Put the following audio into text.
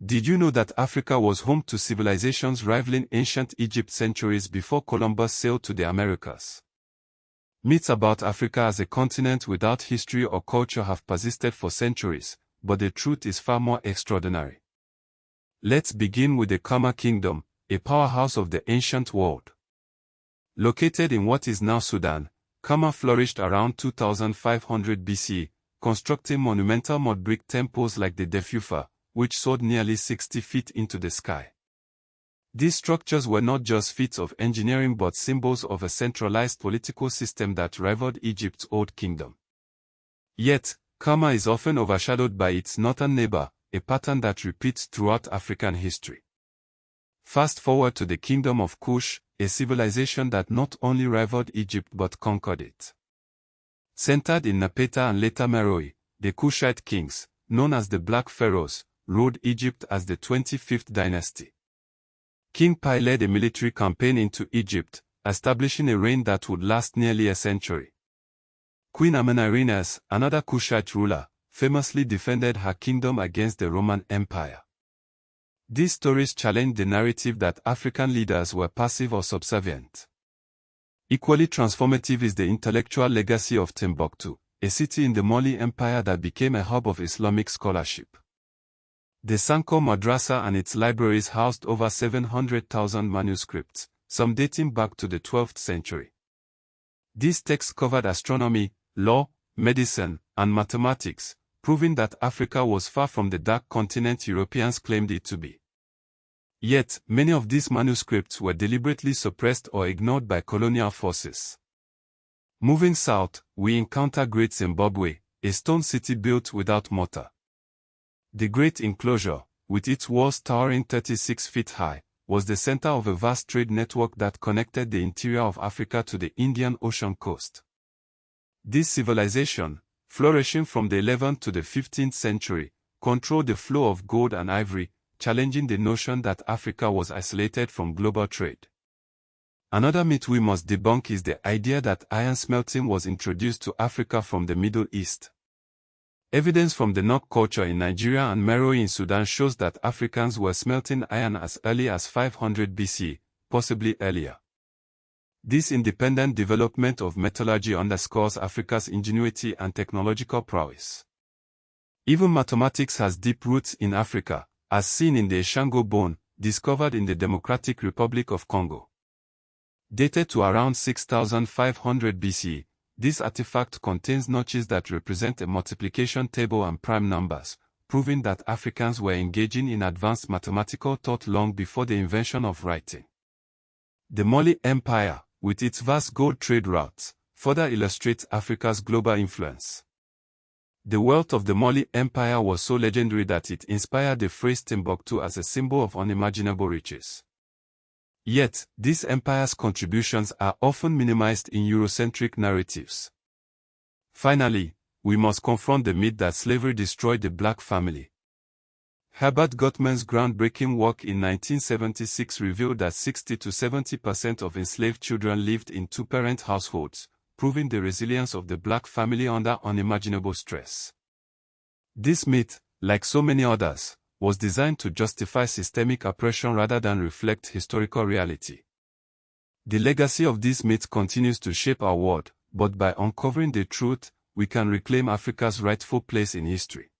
Did you know that Africa was home to civilizations rivaling ancient Egypt centuries before Columbus sailed to the Americas? Myths about Africa as a continent without history or culture have persisted for centuries, but the truth is far more extraordinary. Let's begin with the Kerma Kingdom, a powerhouse of the ancient world. Located in what is now Sudan, Kerma flourished around 2500 BC, constructing monumental mud brick temples like the Debunked, which soared nearly 60 feet into the sky. These structures were not just feats of engineering but symbols of a centralized political system that rivaled Egypt's old kingdom. Yet, Kerma is often overshadowed by its northern neighbor, a pattern that repeats throughout African history. Fast forward to the Kingdom of Kush, a civilization that not only rivaled Egypt but conquered it. Centered in Napata and later Meroe, the Kushite kings, known as the Black Pharaohs, ruled Egypt as the 25th dynasty. King Pi led a military campaign into Egypt, establishing a reign that would last nearly a century. Queen Amenarines, another Kushite ruler, famously defended her kingdom against the Roman Empire. These stories challenge the narrative that African leaders were passive or subservient. Equally transformative is the intellectual legacy of Timbuktu, a city in the Mali Empire that became a hub of Islamic scholarship. The Sanko Madrasa and its libraries housed over 700,000 manuscripts, some dating back to the 12th century. These texts covered astronomy, law, medicine, and mathematics, proving that Africa was far from the dark continent Europeans claimed it to be. Yet, many of these manuscripts were deliberately suppressed or ignored by colonial forces. Moving south, we encounter Great Zimbabwe, a stone city built without mortar. The Great Enclosure, with its walls towering 36 feet high, was the center of a vast trade network that connected the interior of Africa to the Indian Ocean coast. This civilization, flourishing from the 11th to the 15th century, controlled the flow of gold and ivory, challenging the notion that Africa was isolated from global trade. Another myth we must debunk is the idea that iron smelting was introduced to Africa from the Middle East. Evidence from the Nok culture in Nigeria and Meroe in Sudan shows that Africans were smelting iron as early as 500 BC, possibly earlier. This independent development of metallurgy underscores Africa's ingenuity and technological prowess. Even mathematics has deep roots in Africa, as seen in the Eshango bone, discovered in the Democratic Republic of Congo. Dated to around 6500 BC, this artifact contains notches that represent a multiplication table and prime numbers, proving that Africans were engaging in advanced mathematical thought long before the invention of writing. The Mali Empire, with its vast gold trade routes, further illustrates Africa's global influence. The wealth of the Mali Empire was so legendary that it inspired the phrase Timbuktu as a symbol of unimaginable riches. Yet, this empire's contributions are often minimized in Eurocentric narratives. Finally, we must confront the myth that slavery destroyed the black family. Herbert Gutman's groundbreaking work in 1976 revealed that 60 to 70% of enslaved children lived in two-parent households, proving the resilience of the black family under unimaginable stress. This myth, like so many others, was designed to justify systemic oppression rather than reflect historical reality. The legacy of this myth continues to shape our world, but by uncovering the truth, we can reclaim Africa's rightful place in history.